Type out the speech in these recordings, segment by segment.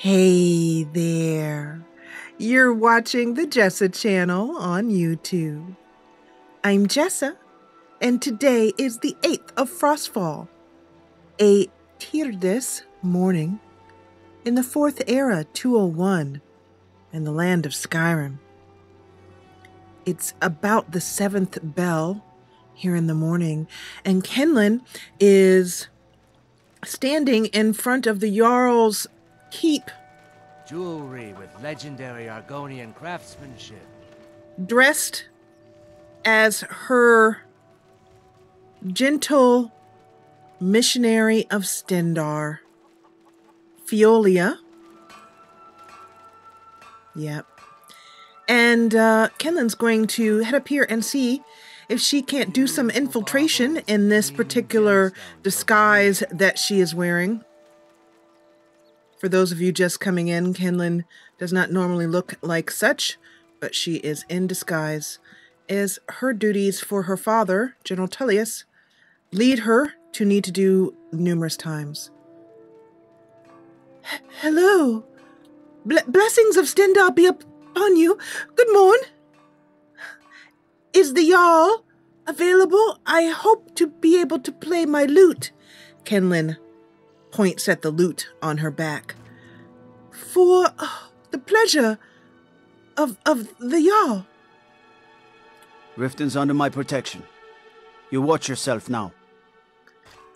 Hey there. You're watching the Jessa Channel on YouTube. I'm Jessa, and today is the 8th of Frostfall, a Tirdes morning in the 4th Era 201 in the land of Skyrim. It's about the 7th bell here in the morning, and Kinlen is standing in front of the Jarl's keep. Jewelry with legendary Argonian craftsmanship. Dressed as her gentle missionary of Stendarr, Fiolia. Yep. And Kinlen's going to head up here and see if she can't do some infiltration in this particular disguise that she is wearing. For those of you just coming in, Kinlen does not normally look like such, but she is in disguise, as her duties for her father, General Tullius, lead her to need to do numerous times. Hello. Blessings of Stendarr be upon you. Good morn. Is the Jarl available? I hope to be able to play my lute. Kinlen points at the lute on her back. For the pleasure of the Jarl. Riften's under my protection. You watch yourself now.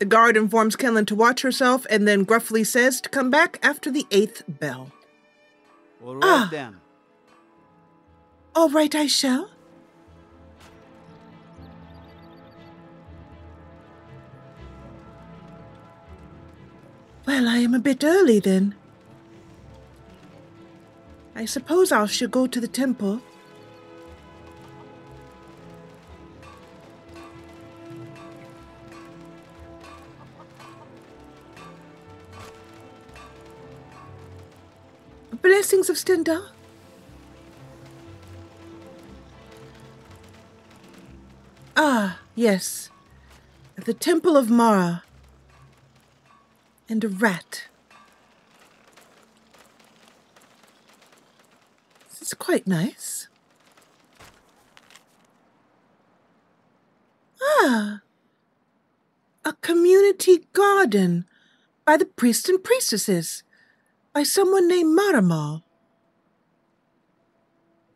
The guard informs Kinlen to watch herself and then gruffly says to come back after the 8th bell. All right then. All right, I shall. Well, I am a bit early then. I suppose I should go to the temple. Blessings of Stendarr. Ah, yes. The Temple of Mara. And a rat. This is quite nice. Ah, a community garden by the priests and priestesses, by someone named Maramal.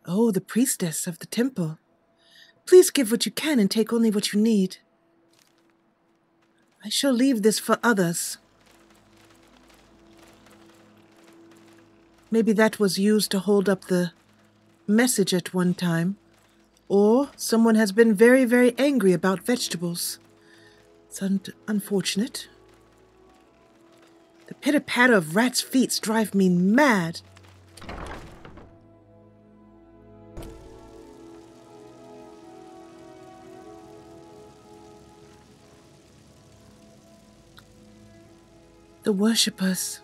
Oh, the priestess of the temple. Please give what you can and take only what you need. I shall leave this for others. Maybe that was used to hold up the message at one time. Or someone has been very, very angry about vegetables. It's unfortunate. The pitter-patter of rats' feet drive me mad. The worshippers.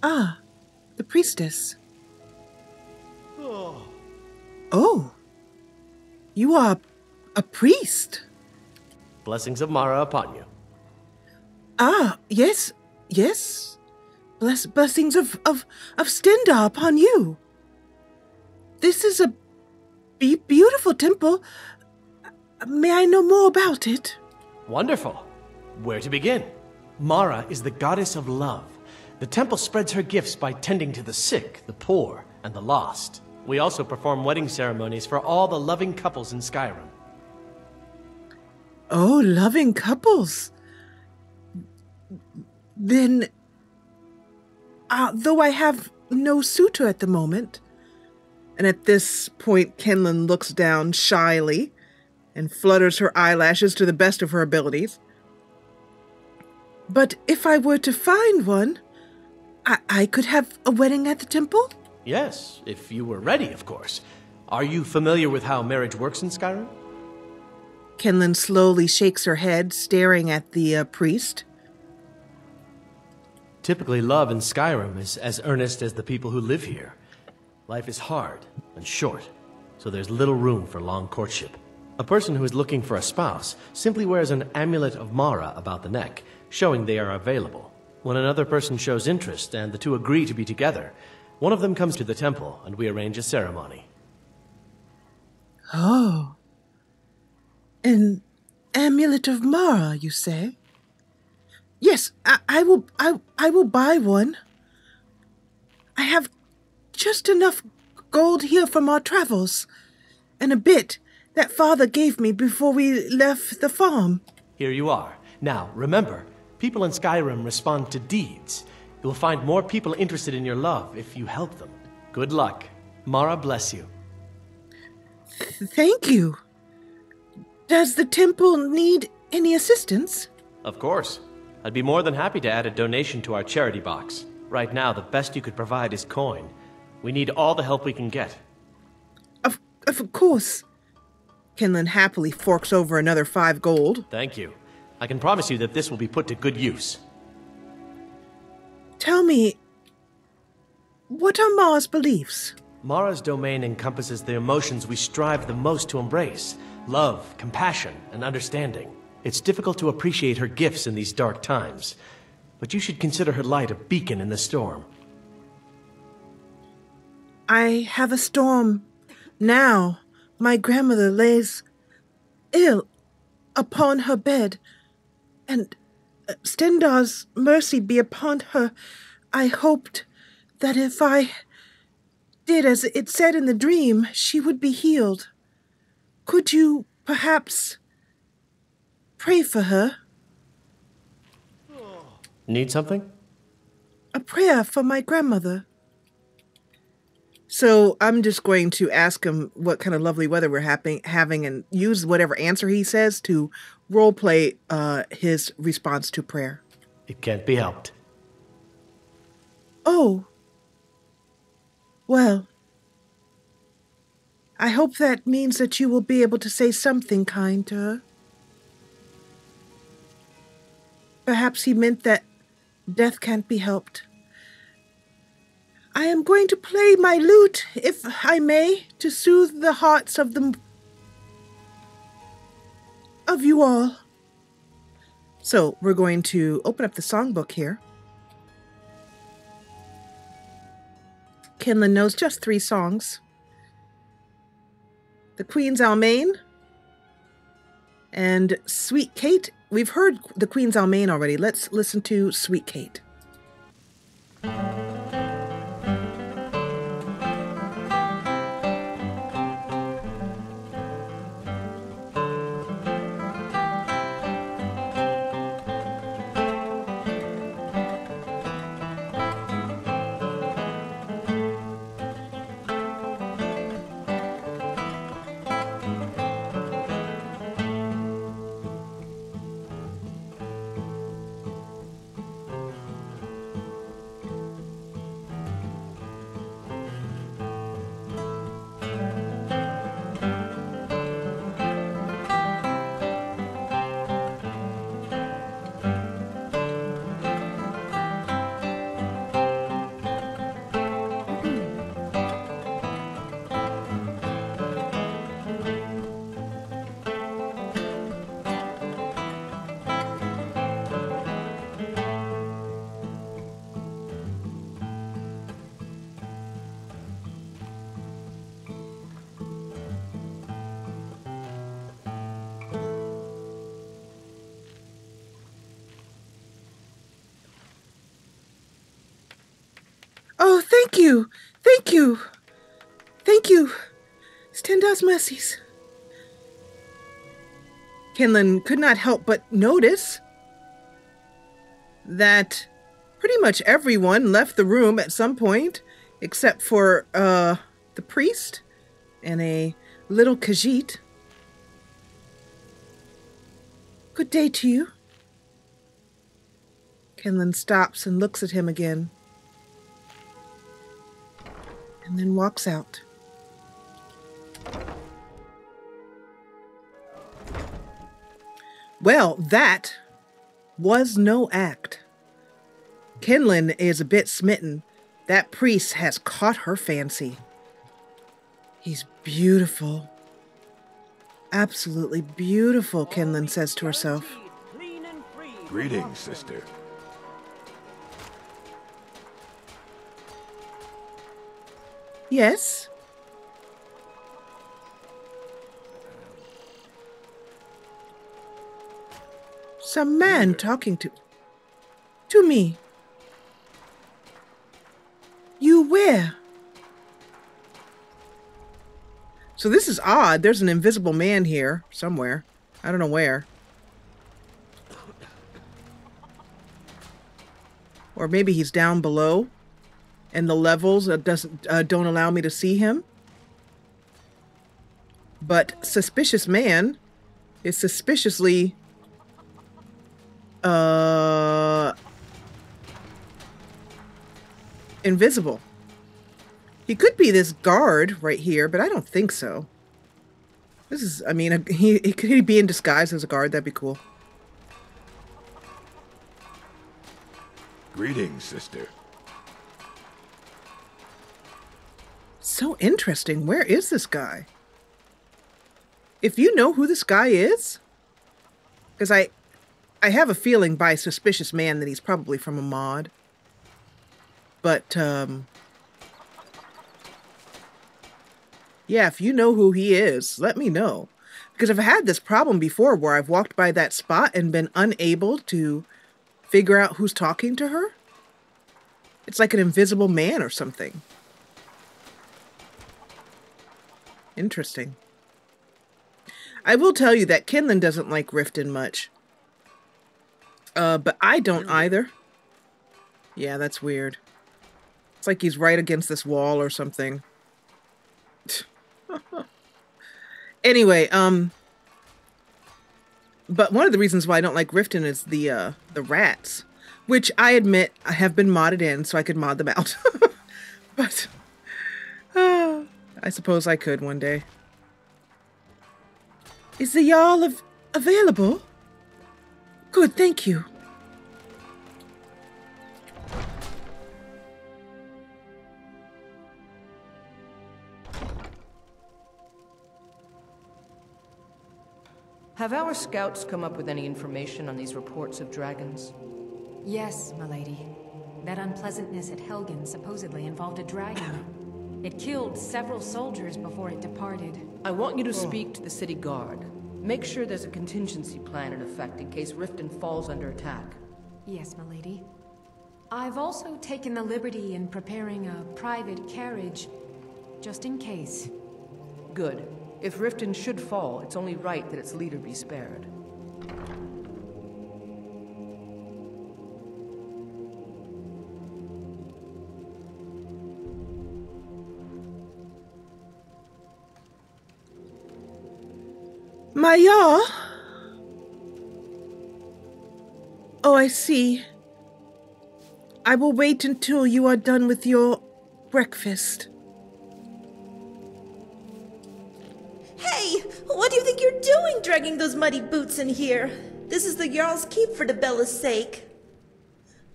Ah, the priestess. Oh, you are a priest. Blessings of Mara upon you. Ah, yes. Blessings of Stendarr upon you. This is a beautiful temple. May I know more about it? Wonderful. Where to begin? Mara is the goddess of love. The temple spreads her gifts by tending to the sick, the poor, and the lost. We also perform wedding ceremonies for all the loving couples in Skyrim. Oh, loving couples. Then, though I have no suitor at the moment, and at this point Kinlen looks down shyly and flutters her eyelashes to the best of her abilities. But if I were to find one, I could have a wedding at the temple? Yes, if you were ready, of course. Are you familiar with how marriage works in Skyrim? Kinlen slowly shakes her head, staring at the priest. Typically, love in Skyrim is as earnest as the people who live here. Life is hard and short, so there's little room for long courtship. A person who is looking for a spouse simply wears an amulet of Mara about the neck, showing they are available. When another person shows interest and the two agree to be together, one of them comes to the temple and we arrange a ceremony. Oh. An amulet of Mara, you say? Yes, I will buy one. I have just enough gold here from our travels, and a bit that Father gave me before we left the farm. Here you are. Now, remember, people in Skyrim respond to deeds. You'll find more people interested in your love if you help them. Good luck. Mara bless you. Thank you. Does the temple need any assistance? Of course. I'd be more than happy to add a donation to our charity box. Right now, the best you could provide is coin. We need all the help we can get. Of course. Kinlen happily forks over another 5 gold. Thank you. I can promise you that this will be put to good use. Tell me, what are Mara's beliefs? Mara's domain encompasses the emotions we strive the most to embrace. Love, compassion, and understanding. It's difficult to appreciate her gifts in these dark times, but you should consider her light a beacon in the storm. I have a storm. Now, my grandmother lays ill upon her bed, and Stendar's mercy be upon her. I hoped that if I did as it said in the dream, she would be healed. Could you perhaps pray for her? Need something? A prayer for my grandmother. So I'm just going to ask him what kind of lovely weather we're having and use whatever answer he says to roleplay his response to prayer. It can't be helped. Oh. Well. I hope that means that you will be able to say something kind to her. Perhaps he meant that death can't be helped. I am going to play my lute, if I may, to soothe the hearts of you all. So we're going to open up the songbook here. Kinlen knows just 3 songs. The Queen's Almain and Sweet Kate. We've heard the Queen's Almain already. Let's listen to Sweet Kate. Oh, thank you. Thank you. Thank you. Stendar's mercies. Kinlen could not help but notice that pretty much everyone left the room at some point, except for the priest and a little Khajiit. Good day to you. Kinlen stops and looks at him again, and then walks out. Well, that was no act. Kinlen is a bit smitten. That priest has caught her fancy. He's beautiful. Absolutely beautiful, Kinlen says to herself. Greetings, sister. Yes? Some man talking to me. You where? So this is odd. There's an invisible man here somewhere. I don't know where. Or maybe he's down below and the levels don't allow me to see him. But suspicious man is suspiciously invisible. He could be this guard right here, but I don't think so. This is, I mean, could he be in disguise as a guard? That'd be cool. Greetings, sister. So interesting. Where is this guy? If you know who this guy is, because I have a feeling by suspicious man that he's probably from a mod. But, yeah, if you know who he is, let me know. Because I've had this problem before where I've walked by that spot and been unable to figure out who's talking to her. It's like an invisible man or something. Interesting. I will tell you that Kinlen doesn't like Riften much. But I don't either. Yeah, that's weird. It's like he's right against this wall or something. Anyway, but one of the reasons why I don't like Riften is the rats, which I admit I have been modded in so I could mod them out. But I suppose I could one day. Is the Jarl available? Good, thank you. Have our scouts come up with any information on these reports of dragons? Yes, milady. That unpleasantness at Helgen supposedly involved a dragon. It killed several soldiers before it departed. I want you to speak to the city guard. Make sure there's a contingency plan in effect in case Riften falls under attack. Yes, milady. I've also taken the liberty in preparing a private carriage, just in case. Good. If Riften should fall, it's only right that its leader be spared. My Jarl? Oh, I see. I will wait until you are done with your breakfast. Hey! What do you think you're doing, dragging those muddy boots in here? This is the Jarl's keep for Debella's sake.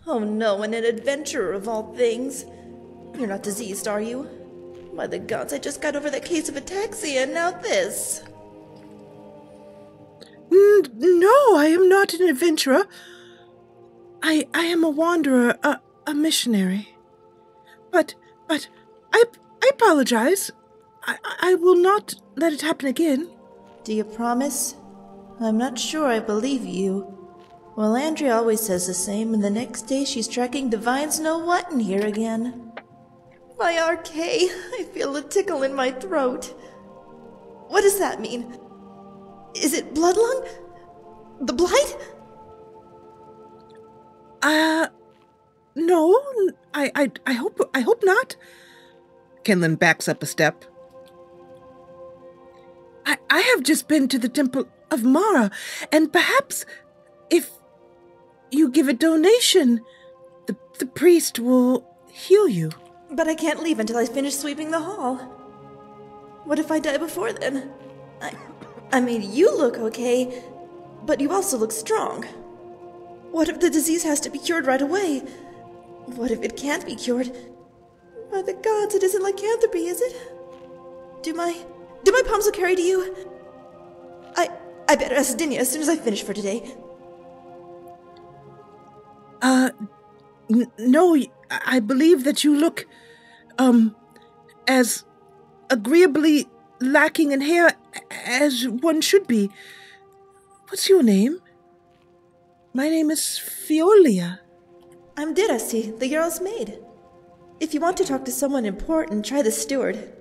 Oh no, and an adventurer of all things. You're not diseased, are you? By the gods, I just got over that case of ataxia, and now this. No, I am not an adventurer. I am a wanderer, a missionary. But I apologize. I will not let it happen again. Do you promise? I'm not sure I believe you. Well, Andrea always says the same, and the next day she's tracking divines know what in here again. My RK, I feel a tickle in my throat. What does that mean? Is it bloodlung? The blight? No, I hope not. Kinlen backs up a step. I have just been to the Temple of Mara, and perhaps if you give a donation, the priest will heal you. But I can't leave until I finish sweeping the hall. What if I die before then? I mean, you look okay, but you also look strong. What if the disease has to be cured right away? What if it can't be cured? By the gods, it isn't lycanthropy, is it? Do my palms will carry to you? I better ask Dinya as soon as I finish for today. No, I believe that you look, as agreeably lacking in hair as one should be. What's your name? My name is Fiolia. I'm Dirasi, the Jarl's maid. If you want to talk to someone important, try the steward.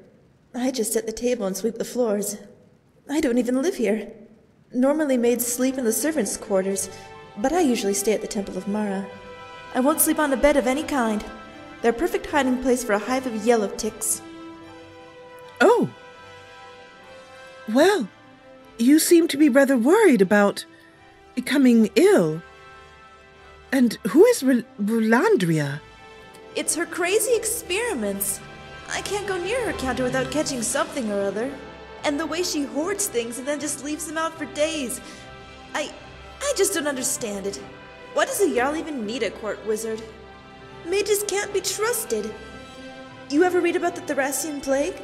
I just set the table and sweep the floors. I don't even live here. Normally maids sleep in the servants' quarters, but I usually stay at the Temple of Mara. I won't sleep on a bed of any kind. They're a perfect hiding place for a hive of yellow ticks. Oh. Well, you seem to be rather worried about becoming ill. And who is Rolandria? It's her crazy experiments. I can't go near her counter without catching something or other. And the way she hoards things and then just leaves them out for days. I just don't understand it. Why does a Jarl even need a court wizard? Mages can't be trusted. You ever read about the Thracian plague?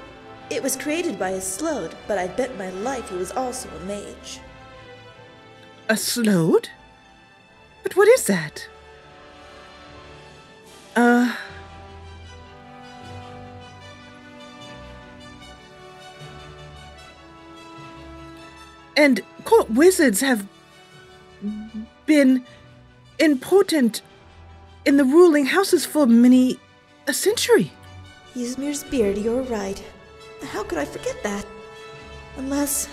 It was created by a Slode, but I bet my life he was also a mage. A Slode? But what is that? And court wizards have been important in the ruling houses for many a century. Ysmir's beard, you're right. How could I forget that? Unless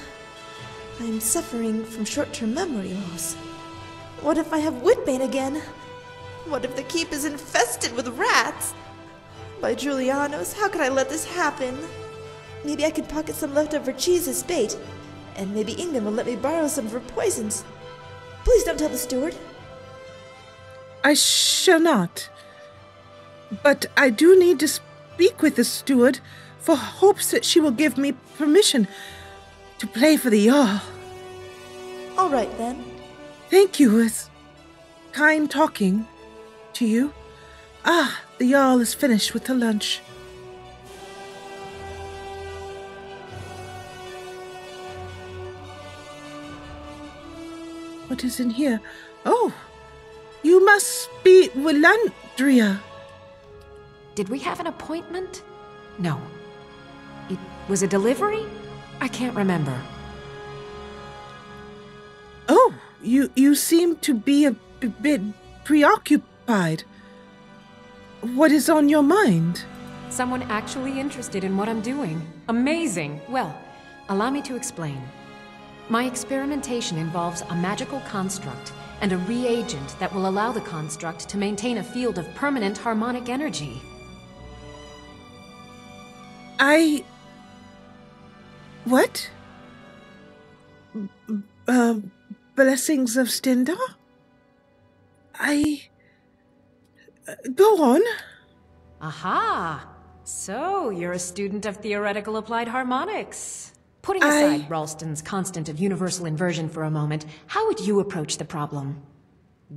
I'm suffering from short-term memory loss. What if I have Whitbane again? What if the keep is infested with rats? By Julianos, how could I let this happen? Maybe I could pocket some leftover cheese as bait, and maybe Ingham will let me borrow some for poisons. Please don't tell the steward. I shall not. But I do need to speak with the steward for hopes that she will give me permission to play for the Jarl. All right, then. Thank you. It's kind talking to you. The Jarl is finished with her lunch. What is in here? Oh, you must be Rolandria. Did we have an appointment? No. It was a delivery? I can't remember. Oh, you seem to be a bit preoccupied. What is on your mind? Someone actually interested in what I'm doing. Amazing! Well, allow me to explain. My experimentation involves a magical construct and a reagent that will allow the construct to maintain a field of permanent harmonic energy. What? Blessings of Stendar? Go on. Aha! So, you're a student of theoretical applied harmonics. Putting aside Ralston's constant of universal inversion for a moment, how would you approach the problem?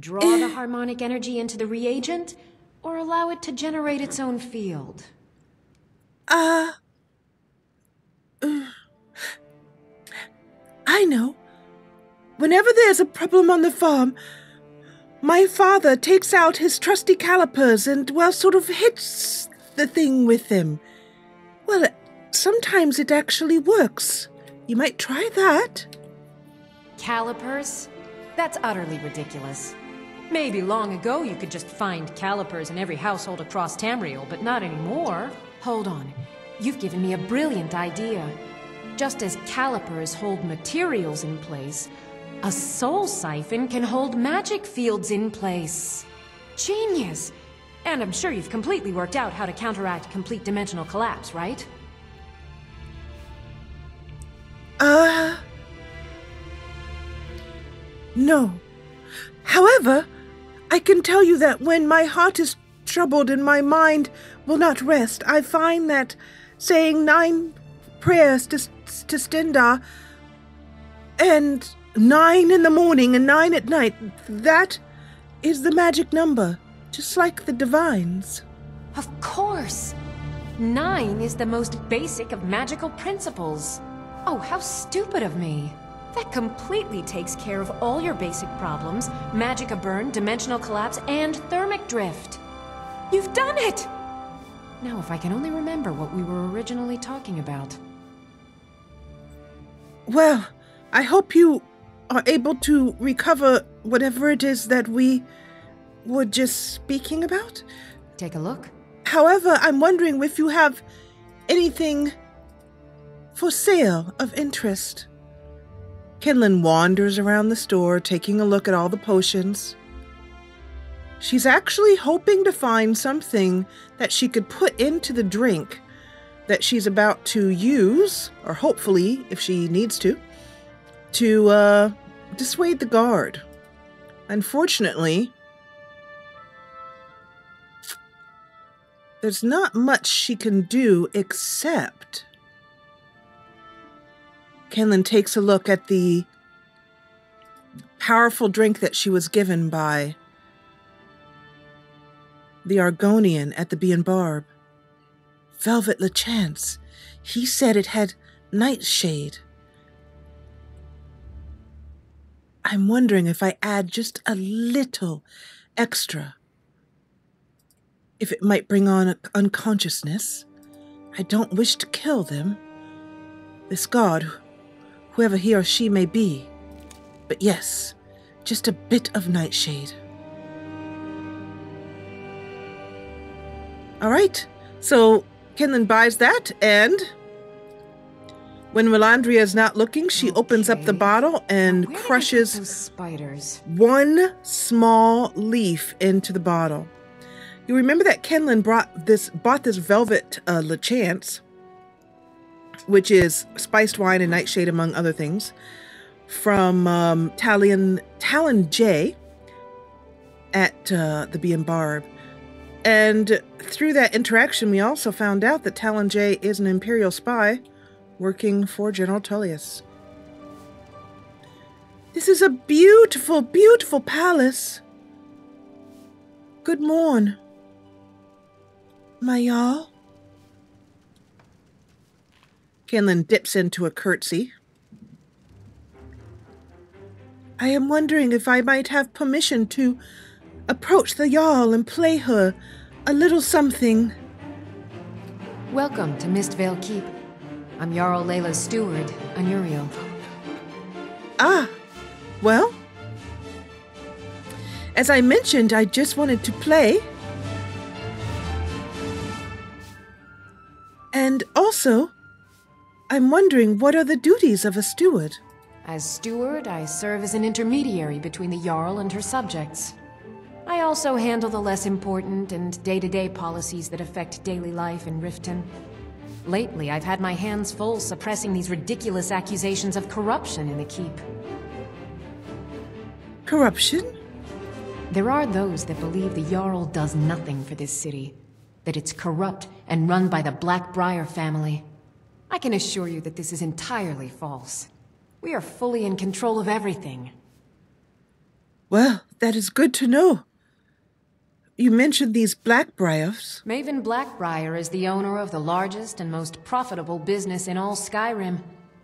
Draw the harmonic energy into the reagent, or allow it to generate its own field? I know. Whenever there's a problem on the farm, my father takes out his trusty calipers and, well, sort of hits the thing with them. Well, sometimes it actually works. You might try that. Calipers? That's utterly ridiculous. Maybe long ago you could just find calipers in every household across Tamriel, but not anymore. Hold on. You've given me a brilliant idea. Just as calipers hold materials in place, a soul siphon can hold magic fields in place. Genius! And I'm sure you've completely worked out how to counteract complete dimensional collapse, right? No. However, I can tell you that when my heart is troubled and my mind will not rest, I find that saying 9 prayers to Stendar, and 9 in the morning and 9 at night, that is the magic number, just like the divines. Of course! 9 is the most basic of magical principles. Oh, how stupid of me. That completely takes care of all your basic problems. Magicka burn, dimensional collapse, and thermic drift. You've done it! Now if I can only remember what we were originally talking about. Well, I hope you are able to recover whatever it is that we were just speaking about. Take a look. However, I'm wondering if you have anything for sale of interest. Kinlen wanders around the store, taking a look at all the potions. She's actually hoping to find something that she could put into the drink that she's about to use, or hopefully, if she needs to dissuade the guard. Unfortunately, there's not much she can do except... Kinlen takes a look at the powerful drink that she was given by the Argonian at the Bee and Barb. Velvet Lachance. He said it had nightshade. I'm wondering if I add just a little extra, if it might bring on unconsciousness. I don't wish to kill them. This god, whoever he or she may be. But yes, just a bit of nightshade. All right, so Kinlen buys that, and when Melandria is not looking, she opens up the bottle and crushes those spiders? one small leaf into the bottle. You remember that Kinlen bought this Velvet Lachance, which is spiced wine and nightshade, among other things, from Talon J at the Bee and Barb. And through that interaction, we also found out that Talon J is an Imperial spy working for General Tullius. This is a beautiful, beautiful palace. Good morn, my Jarl. Kinlen dips into a curtsy. I am wondering if I might have permission to approach the Jarl and play her a little something. Welcome to Mistvale Keep. I'm Jarl Layla's steward, Anuriel. Ah, well, as I mentioned, I just wanted to play. And also, I'm wondering, what are the duties of a steward? As steward, I serve as an intermediary between the Jarl and her subjects. I also handle the less important and day-to-day policies that affect daily life in Riften. Lately, I've had my hands full suppressing these ridiculous accusations of corruption in the keep. Corruption? There are those that believe the Jarl does nothing for this city, that it's corrupt and run by the Blackbriar family. I can assure you that this is entirely false. We are fully in control of everything. Well, that is good to know. You mentioned these Blackbriars. Maven Blackbriar is the owner of the largest and most profitable business in all Skyrim,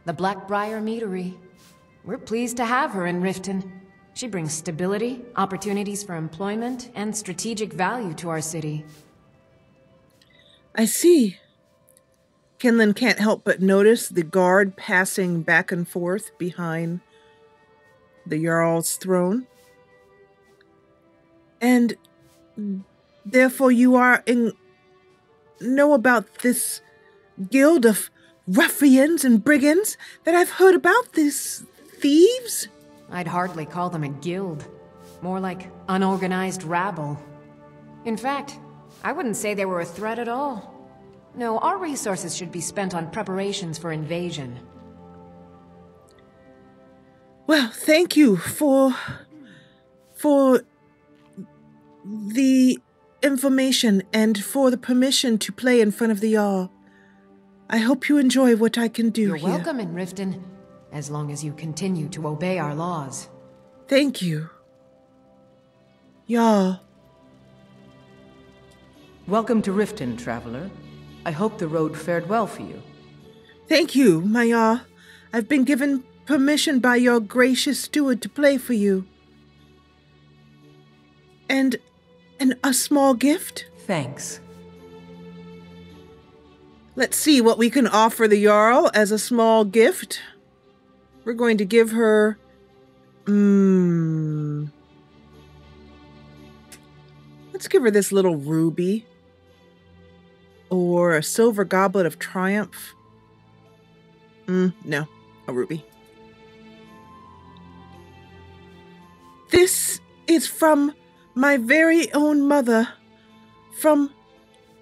the Blackbriar Meadery. We're pleased to have her in Riften. She brings stability, opportunities for employment, and strategic value to our city. I see. Kinlen can't help but notice the guard passing back and forth behind the Jarl's throne. And therefore you know about this guild of ruffians and brigands that I've heard about, these thieves? I'd hardly call them a guild. More like unorganized rabble. In fact, I wouldn't say they were a threat at all. No, our resources should be spent on preparations for invasion. Well, thank you for the information and for the permission to play in front of the Jarl. I hope you enjoy what I can do You're here. welcome in Riften, as long as you continue to obey our laws. Thank you. Jarl. Welcome to Riften, traveler. I hope the road fared well for you. Thank you, my Jarl. I've been given permission by your gracious steward to play for you. And a small gift? Thanks. Let's see what we can offer the Jarl as a small gift. We're going to give her... Let's give her this little ruby. Or a silver goblet of triumph. No, a ruby. This is from my very own mother. From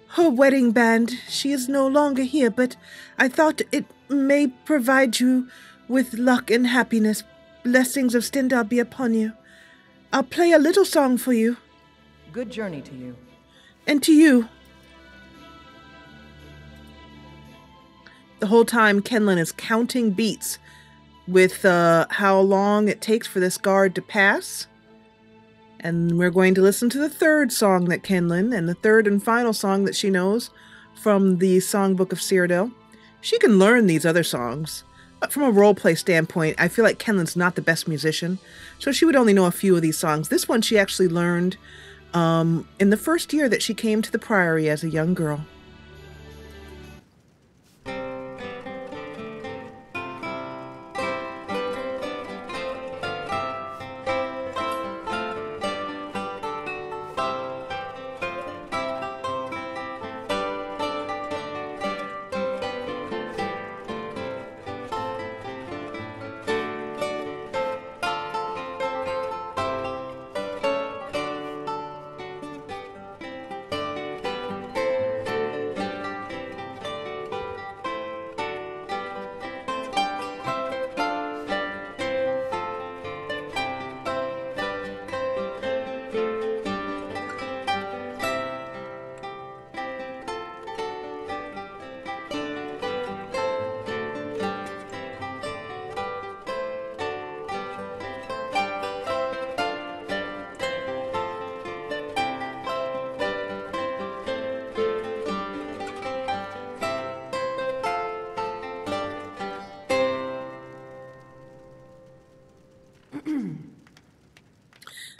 her wedding band. She is no longer here, but I thought it may provide you with luck and happiness. Blessings of Stendar be upon you. I'll play a little song for you. Good journey to you. And to you. The whole time, Kinlen is counting beats with how long it takes for this guard to pass. And we're going to listen to the third song that Kinlen, and the third and final song that she knows from the Songbook of Cyrodiil. She can learn these other songs, but from a roleplay standpoint, I feel like Kinlen's not the best musician, so she would only know a few of these songs. This one she actually learned in the first year that she came to the Priory as a young girl.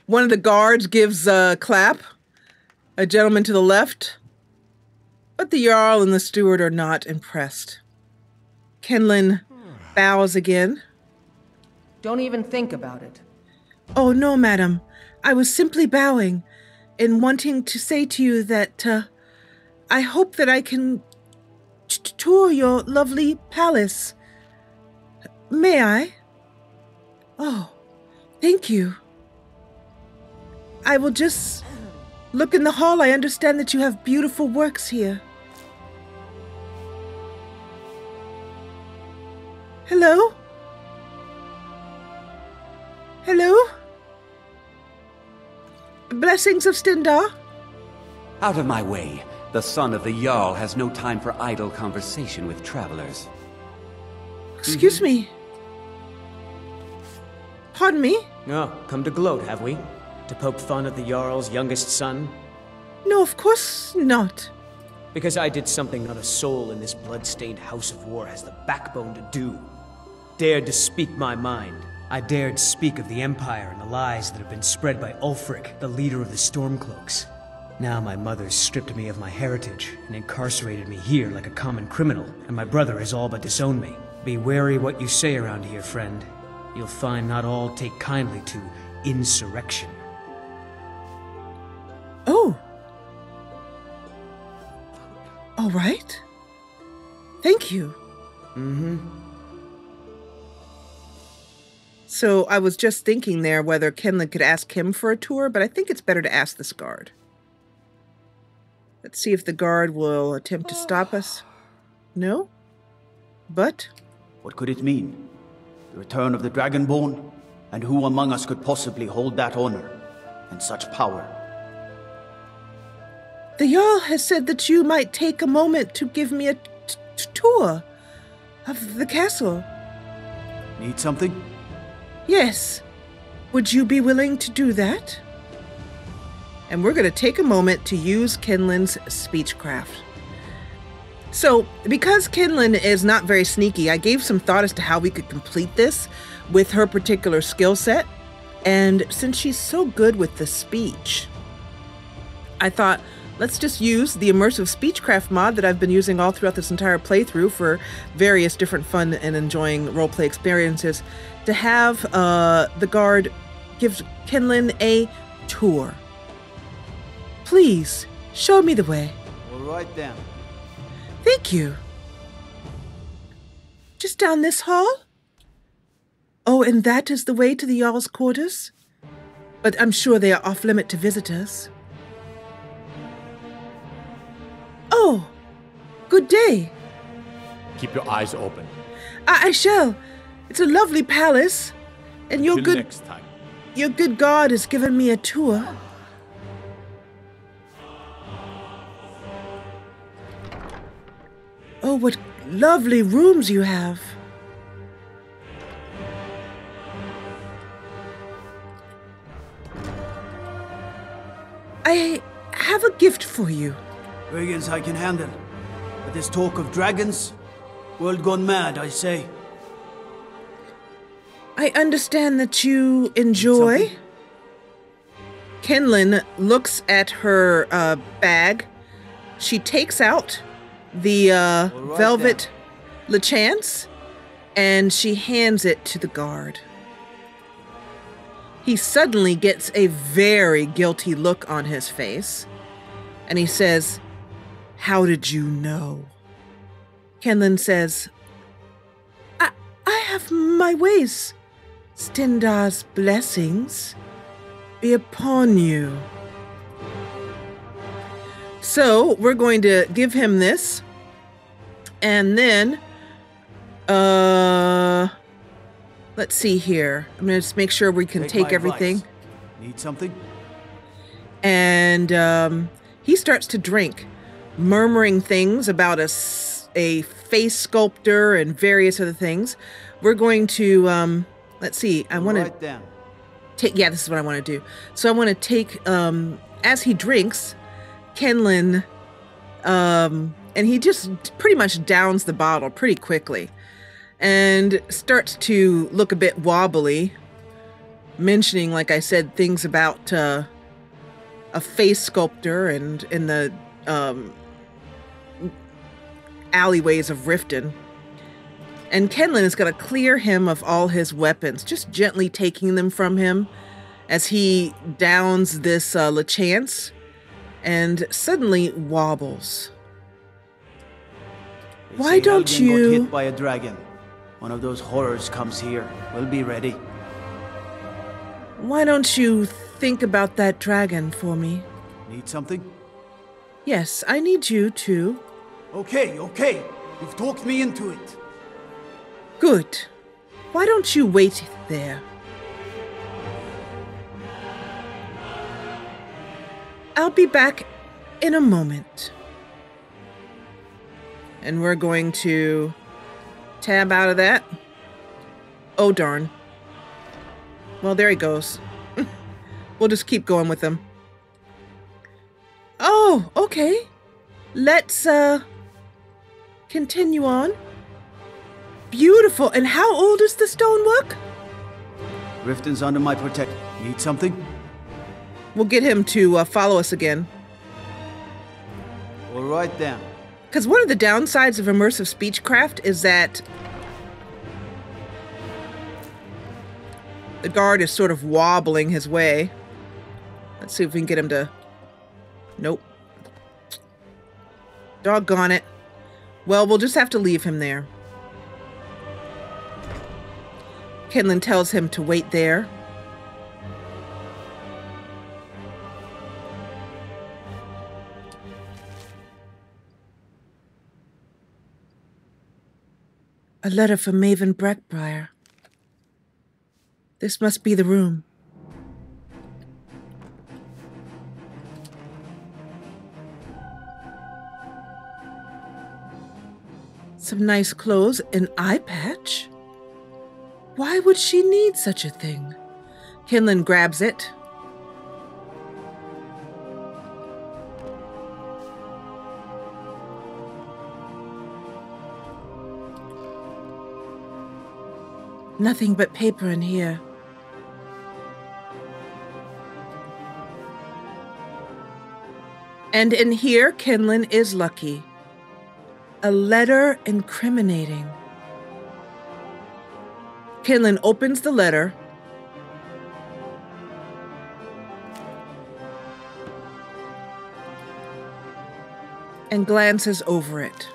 One of the guards gives a clap, a gentleman to the left, but the Jarl and the steward are not impressed. Kinlen bows again. Don't even think about it. Oh, no, madam. I was simply bowing and wanting to say to you that I hope that I can tour your lovely palace. May I? Oh, thank you. I will just look in the hall. I understand that you have beautiful works here. Hello? Hello? Blessings of Stendar? Out of my way. The son of the Jarl has no time for idle conversation with travelers. Excuse me. Pardon me? Oh, come to gloat, have we? To poke fun at the Jarl's youngest son? No, of course not. Because I did something not a soul in this blood-stained house of war has the backbone to do. Dared to speak my mind. I dared speak of the Empire and the lies that have been spread by Ulfric, the leader of the Stormcloaks. Now my mother's stripped me of my heritage and incarcerated me here like a common criminal, and my brother has all but disowned me. Be wary what you say around here, friend. You'll find not all take kindly to insurrection. Oh. All right. Thank you. So I was just thinking there whether Kinlen could ask him for a tour, but I think it's better to ask this guard. Let's see if the guard will attempt to stop us. No? But? What could it mean? The return of the Dragonborn? And who among us could possibly hold that honor and such power? The Jarl has said that you might take a moment to give me a tour of the castle. Need something? Yes. Would you be willing to do that? And we're going to take a moment to use Kinlen's speechcraft. So, because Kinlen is not very sneaky, I gave some thought as to how we could complete this with her particular skill set. And since she's so good with the speech, I thought, let's just use the immersive speechcraft mod that I've been using all throughout this entire playthrough for various different fun and enjoying roleplay experiences to have the guard give Kinlen a tour. Please, show me the way. All right then. Thank you. Just down this hall? Oh, and that is the way to the Jarl's quarters? But I'm sure they are off-limit to visitors. Oh, good day. Keep your eyes open. I shall. It's a lovely palace, and your Till next time. good guard has given me a tour. Oh, what lovely rooms you have. I have a gift for you. Brigands I can handle. But this talk of dragons, world gone mad, I say. I understand that you enjoy. Kinlen looks at her bag. She takes out the velvet lechance, and she hands it to the guard. He suddenly gets a very guilty look on his face, and he says, "How did you know?" Kinlen says, I have my ways. Stendar's blessings be upon you. So we're going to give him this, and then, let's see here. I'm going to just make sure we can take everything. Advice. Need something? And he starts to drink, murmuring things about a face sculptor and various other things. We're going to, let's see, I want to take, yeah, this is what I want to do. So I want to take, as he drinks, Kinlen, and he just pretty much downs the bottle pretty quickly and starts to look a bit wobbly, mentioning, like I said, things about a face sculptor and in the alleyways of Riften. And Kinlen is going to clear him of all his weapons, just gently taking them from him as he downs this lechance and suddenly wobbles. Why don't you... Got hit by a dragon. One of those horrors comes here. We'll be ready. Why don't you think about that dragon for me? Need something? Yes, I need you to. Okay. You've talked me into it. Good. Why don't you wait there? I'll be back in a moment. And we're going to tab out of that. Oh, darn. Well, there he goes. We'll just keep going with him. Oh, okay. Let's, continue on. Beautiful. And how old is the stonework? Riften's under my protection. Need something? We'll get him to follow us again. All right then. Because one of the downsides of immersive speechcraft is that the guard is sort of wobbling his way. Let's see if we can get him to... Nope. Doggone it. Well, we'll just have to leave him there. Kinlen tells him to wait there. A letter from Maven Breckbriar. This must be the room. Some nice clothes, an eye patch. Why would she need such a thing? Kinlen grabs it. Nothing but paper in here. And in here, Kinlen is lucky. A letter incriminating. Kinlen opens the letter. And glances over it.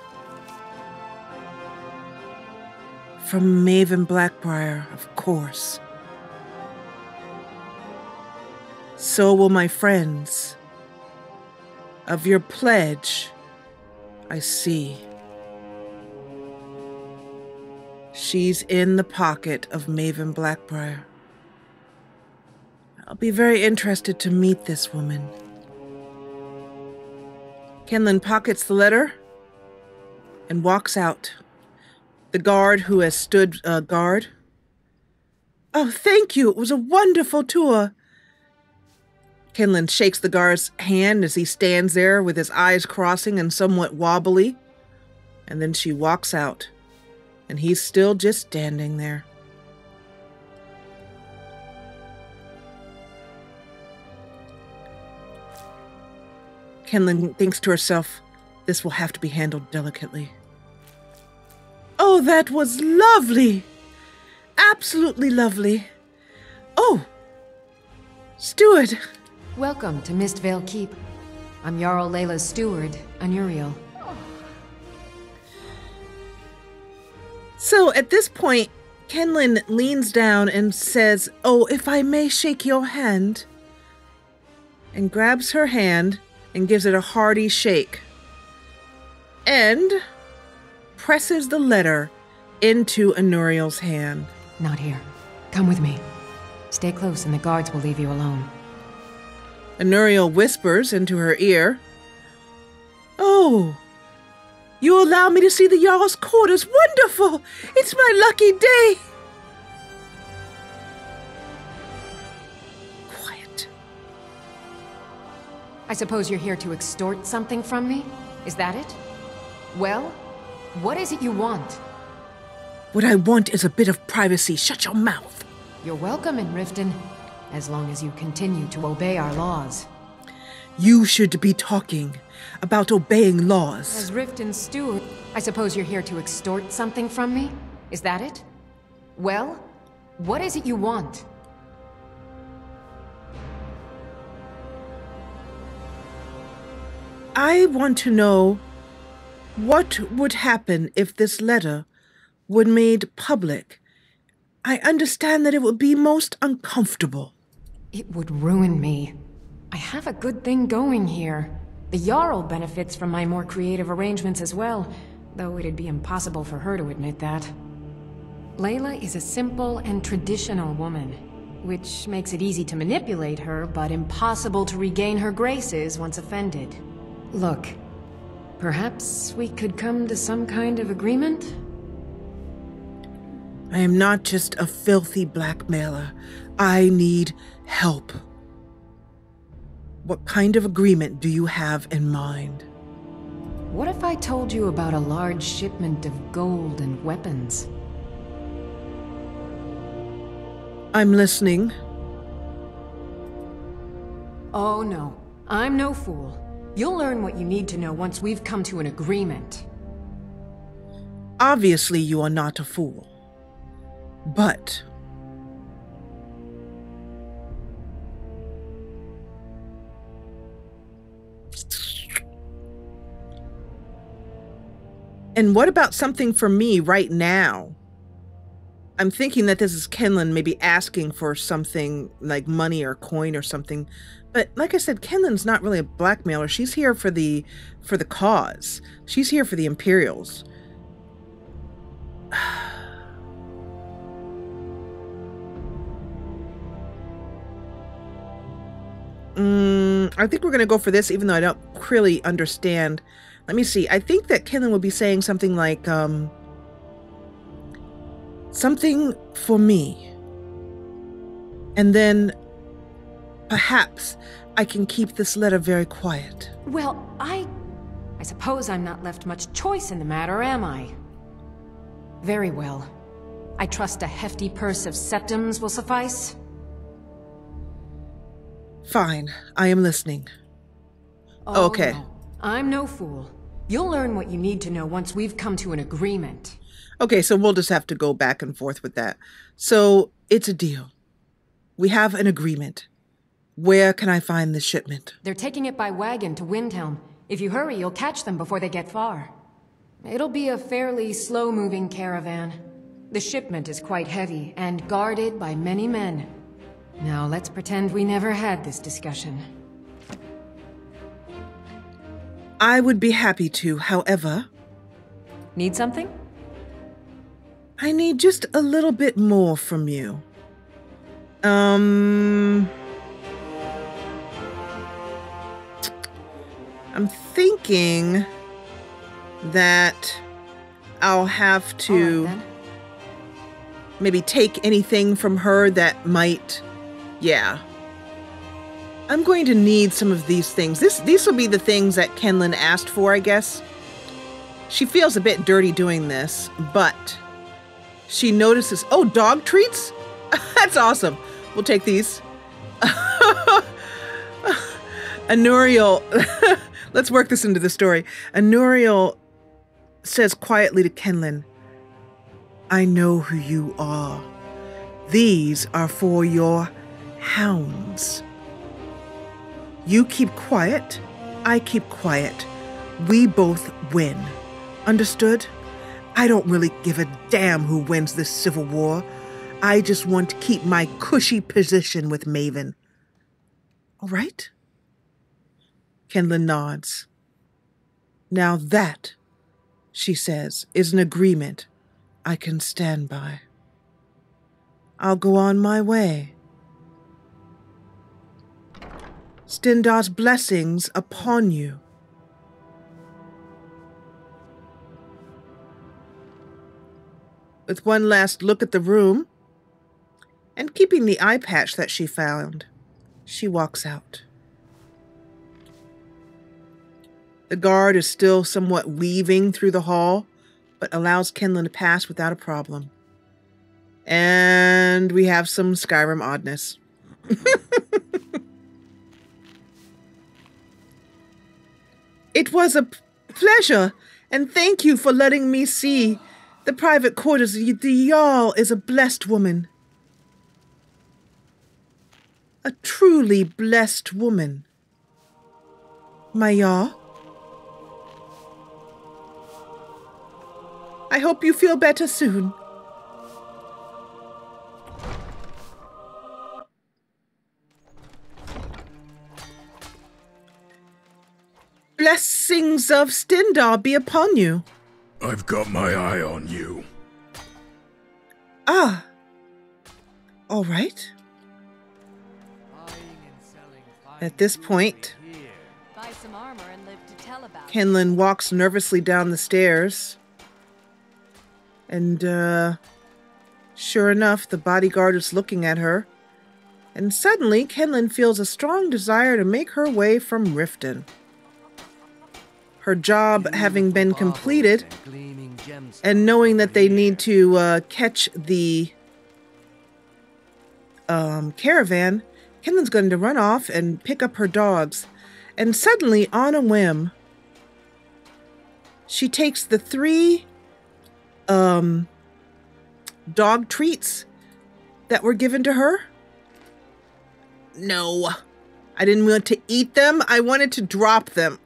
From Maven Blackbriar, of course. So will my friends. Of your pledge, I see. She's in the pocket of Maven Blackbriar. I'll be very interested to meet this woman. Kinlen pockets the letter and walks out. The guard who has stood guard. Oh, thank you. It was a wonderful tour. Kinlen shakes the guard's hand as he stands there with his eyes crossing and somewhat wobbly. And then she walks out, and he's still just standing there. Kinlen thinks to herself, this will have to be handled delicately. Oh, that was lovely! Absolutely lovely. Oh! Steward! Welcome to Mistvale Keep. I'm Jarl Layla's steward, Anuriel. So at this point, Kinlen leans down and says, oh, if I may shake your hand, and grabs her hand and gives it a hearty shake, and presses the letter into Anuriel's hand. Not here. Come with me. Stay close and the guards will leave you alone. Anuriel whispers into her ear, oh, you allow me to see the Jarl's quarters. Wonderful! It's my lucky day! Quiet. I suppose you're here to extort something from me? Is that it? Well, what is it you want? What I want is a bit of privacy. Shut your mouth. You're welcome in Riften, as long as you continue to obey our laws. You should be talking about obeying laws. As Riften's steward, I suppose you're here to extort something from me? Is that it? Well, what is it you want? I want to know what would happen if this letter were made public. I understand that it would be most uncomfortable. It would ruin me. I have a good thing going here. The Jarl benefits from my more creative arrangements as well, though it'd be impossible for her to admit that. Layla is a simple and traditional woman, which makes it easy to manipulate her, but impossible to regain her graces once offended. Look, perhaps we could come to some kind of agreement? I am not just a filthy blackmailer. I need help. What kind of agreement do you have in mind? What if I told you about a large shipment of gold and weapons? I'm listening. Oh no, I'm no fool. You'll learn what you need to know once we've come to an agreement. Obviously, you are not a fool. But and what about something for me right now? I'm thinking that this is Kinlen maybe asking for something like money or coin or something. But like I said, Kinlen's not really a blackmailer. She's here for the cause. She's here for the Imperials. I think we're going to go for this, even though I don't really understand. Let me see. I think that Kinlen would be saying something like, something for me. And then perhaps I can keep this letter very quiet. Well, I suppose I'm not left much choice in the matter, am I? Very well. I trust a hefty purse of septims will suffice. Fine, I am listening. Oh, Okay. no. I'm no fool. You'll learn what you need to know once we've come to an agreement. Okay, so we'll just have to go back and forth with that. So, it's a deal. We have an agreement. Where can I find this shipment? They're taking it by wagon to Windhelm. If you hurry, you'll catch them before they get far. It'll be a fairly slow-moving caravan. The shipment is quite heavy and guarded by many men. Now let's pretend we never had this discussion. I would be happy to, however... Need something? I need just a little bit more from you. I'm thinking that I'll have to maybe take anything from her that might, yeah. I'm going to need some of these things. These will be the things that Kinlen asked for, I guess. She feels a bit dirty doing this, but she notices, oh, dog treats? That's awesome. We'll take these. Anuriel, let's work this into the story. Anuriel says quietly to Kinlen, I know who you are. These are for your hounds. You keep quiet, I keep quiet. We both win. Understood? I don't really give a damn who wins this civil war. I just want to keep my cushy position with Maven. All right? Kinlen nods. Now that, she says, is an agreement I can stand by. I'll go on my way. Stendar's blessings upon you. With one last look at the room, and keeping the eye patch that she found, she walks out. The guard is still somewhat weaving through the hall, but allows Kinlen to pass without a problem. And we have some Skyrim oddness. It was a pleasure, and thank you for letting me see the private quarters. The Jarl is a blessed woman. A truly blessed woman. My Jarl? I hope you feel better soon. Blessings of Stendar be upon you. I've got my eye on you. Ah. All right. At this point, Buy some armor and live to tell about it. Kinlen walks nervously down the stairs. And, sure enough, the bodyguard is looking at her. And suddenly, Kinlen feels a strong desire to make her way from Riften. Her job having been completed, and knowing that they need to catch the caravan, Kinlen's going to run off and pick up her dogs. And suddenly, on a whim, she takes the 3 dog treats that were given to her. No, I didn't want to eat them. I wanted to drop them.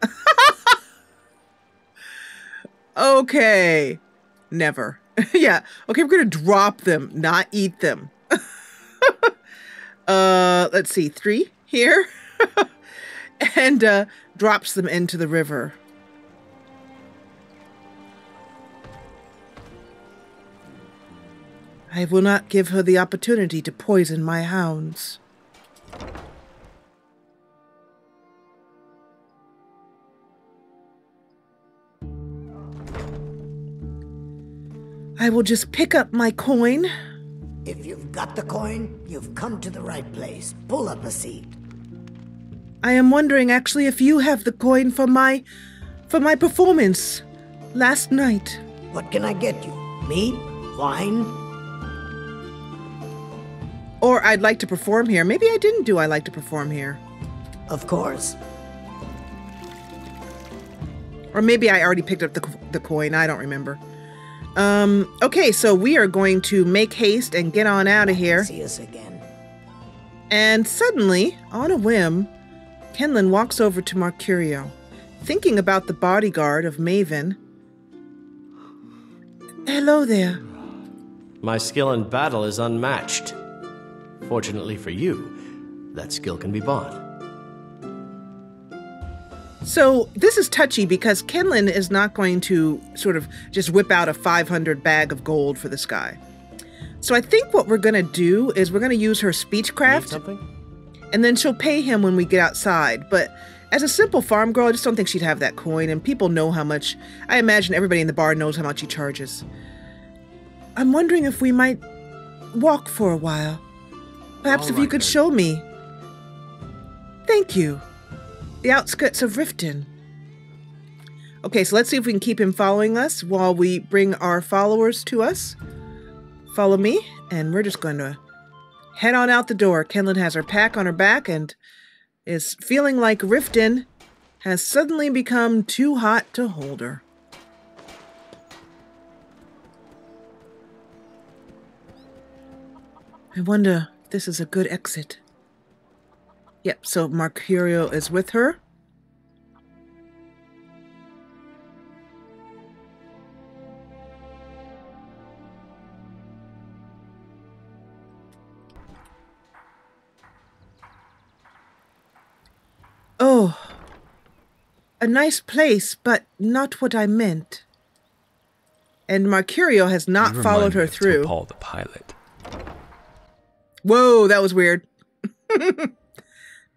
Okay. Never. Yeah. Okay, we're going to drop them, not eat them. Let's see. 3 here. And drops them into the river. I will not give her the opportunity to poison my hounds. I will just pick up my coin. If you've got the coin, you've come to the right place. Pull up a seat. I am wondering actually if you have the coin for my performance last night. What can I get you? Meat? Wine? Or I'd like to perform here. Maybe I didn't do I like to perform here. Of course. Or maybe I already picked up the coin. I don't remember. Okay, so we are going to make haste and get on out of here. See us again. And suddenly, on a whim, Kinlen walks over to Mercurio, thinking about the bodyguard of Maven. Hello there. My skill in battle is unmatched. Fortunately for you, that skill can be bought. So this is touchy because Kinlen is not going to sort of just whip out a 500 bag of gold for this guy. So I think what we're going to do is we're going to use her speechcraft. And then she'll pay him when we get outside. But as a simple farm girl, I just don't think she'd have that coin. And people know how much. I imagine everybody in the bar knows how much he charges. I'm wondering if we might walk for a while. Perhaps if you could show me. Thank you. The outskirts of Riften. Okay, so let's see if we can keep him following us while we bring our followers to us. Follow me, and we're just going to head on out the door. Kinlen has her pack on her back and is feeling like Riften has suddenly become too hot to hold her. I wonder if this is a good exit. Yep, so Mercurio is with her. Oh, a nice place, but not what I meant. And Mercurio has not followed her through. Paul the pilot. Whoa, that was weird.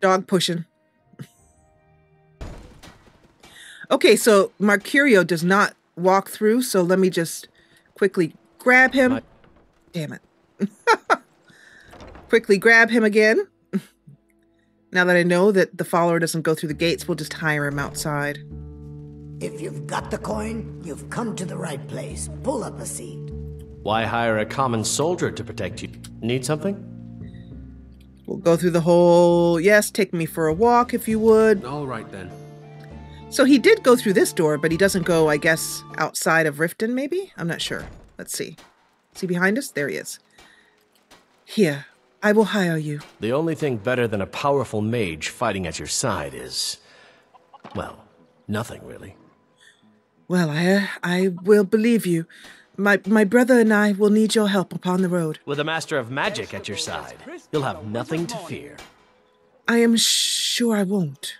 Dog pushing. Okay, so Mercurio does not walk through, so let me just quickly grab him. Damn it. Quickly grab him again. Now that I know that the follower doesn't go through the gates, we'll just hire him outside. If you've got the coin, you've come to the right place. Pull up a seat. Why hire a common soldier to protect you? Need something? We'll go through the whole, yes, take me for a walk if you would. All right, then. So he did go through this door, but he doesn't go, I guess, outside of Riften, maybe? I'm not sure. Let's see. Is he behind us? There he is. Here, I will hire you. The only thing better than a powerful mage fighting at your side is, well, nothing really. Well, I will believe you. My brother and I will need your help upon the road. With a master of magic at your side, you'll have nothing to fear. I am sure I won't.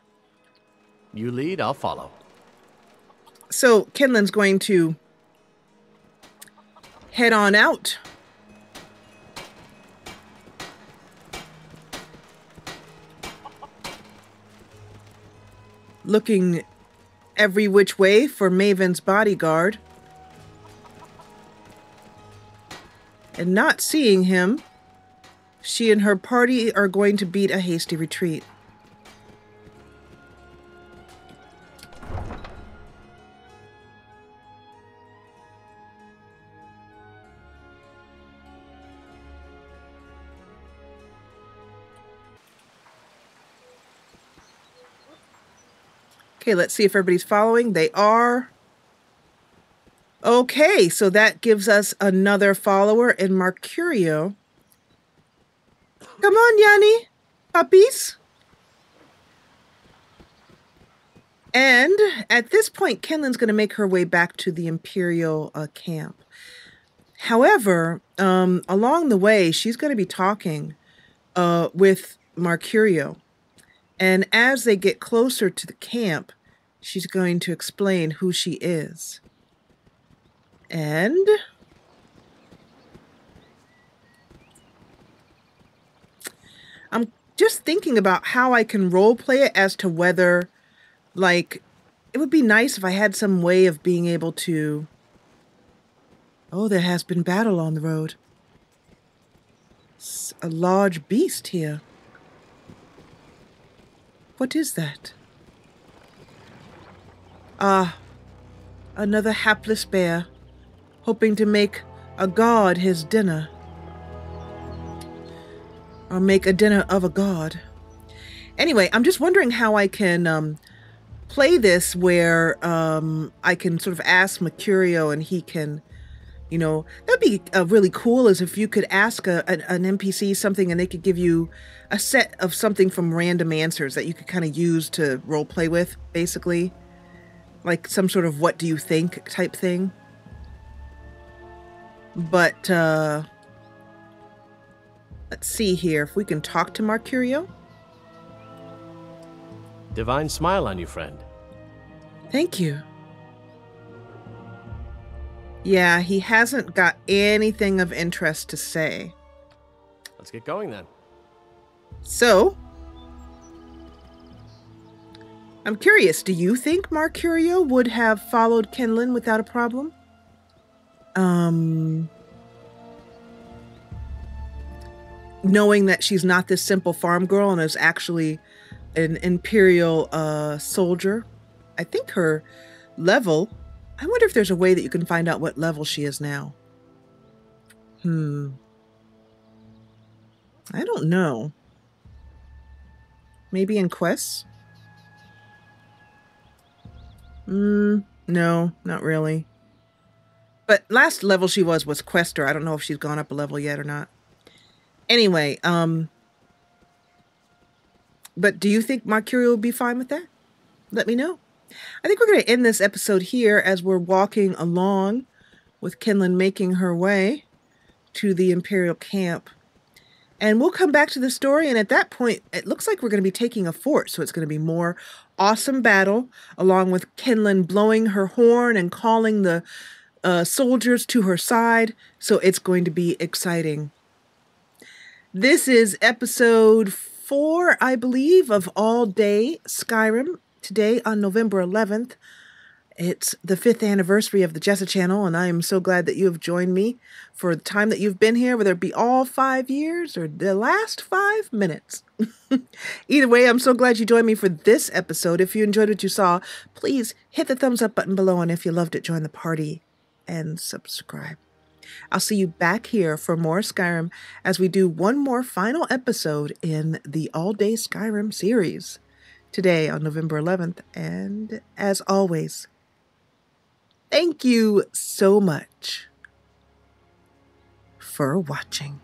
You lead, I'll follow. So, Kinlen's going to head on out. Looking every which way for Maven's bodyguard. And not seeing him, she and her party are going to beat a hasty retreat. Okay, let's see if everybody's following. They are. Okay, so that gives us another follower in Mercurio. Come on, Yanni. Puppies. And at this point, Kinlen's going to make her way back to the Imperial camp. However, along the way, she's going to be talking with Mercurio. And as they get closer to the camp, she's going to explain who she is. And I'm just thinking about how I can role play it as to whether, like, it would be nice if I had some way of being able to... Oh, there has been battle on the road. It's a large beast here. What is that? Ah, another hapless bear, hoping to make a god his dinner. or make a dinner of a god. Anyway, I'm just wondering how I can play this where I can sort of ask Mercurio and he can, you know, that'd be really cool is if you could ask an NPC something and they could give you a set of something from random answers that you could kind of use to role play with, basically. Like some sort of what do you think type thing. But let's see here if we can talk to Mercurio. Divine smile on you, friend. Thank you. Yeah, he hasn't got anything of interest to say. Let's get going then. So, I'm curious, do you think Mercurio would have followed Kinlen without a problem? Knowing that she's not this simple farm girl and is actually an Imperial soldier. I think her level, I wonder if there's a way that you can find out what level she is now. I don't know. Maybe in quests? No, not really. But last level she was Quester. I don't know if she's gone up a level yet or not. Anyway, but do you think Mercurio will be fine with that? Let me know. I think we're going to end this episode here as we're walking along with Kinlen making her way to the Imperial camp. And we'll come back to the story, and at that point, it looks like we're going to be taking a fort, so it's going to be more awesome battle, along with Kinlen blowing her horn and calling the soldiers to her side, so it's going to be exciting. This is episode 4, I believe, of All Day Skyrim. Today on November 11th, it's the 5th anniversary of the Jessa Channel, and I am so glad that you have joined me for the time that you've been here, whether it be all 5 years or the last 5 minutes. Either way, I'm so glad you joined me for this episode. If you enjoyed what you saw, please hit the thumbs up button below, and if you loved it, join the party and subscribe. I'll see you back here for more Skyrim as we do one more final episode in the All Day Skyrim series. Today on November 11th, and as always, thank you so much for watching.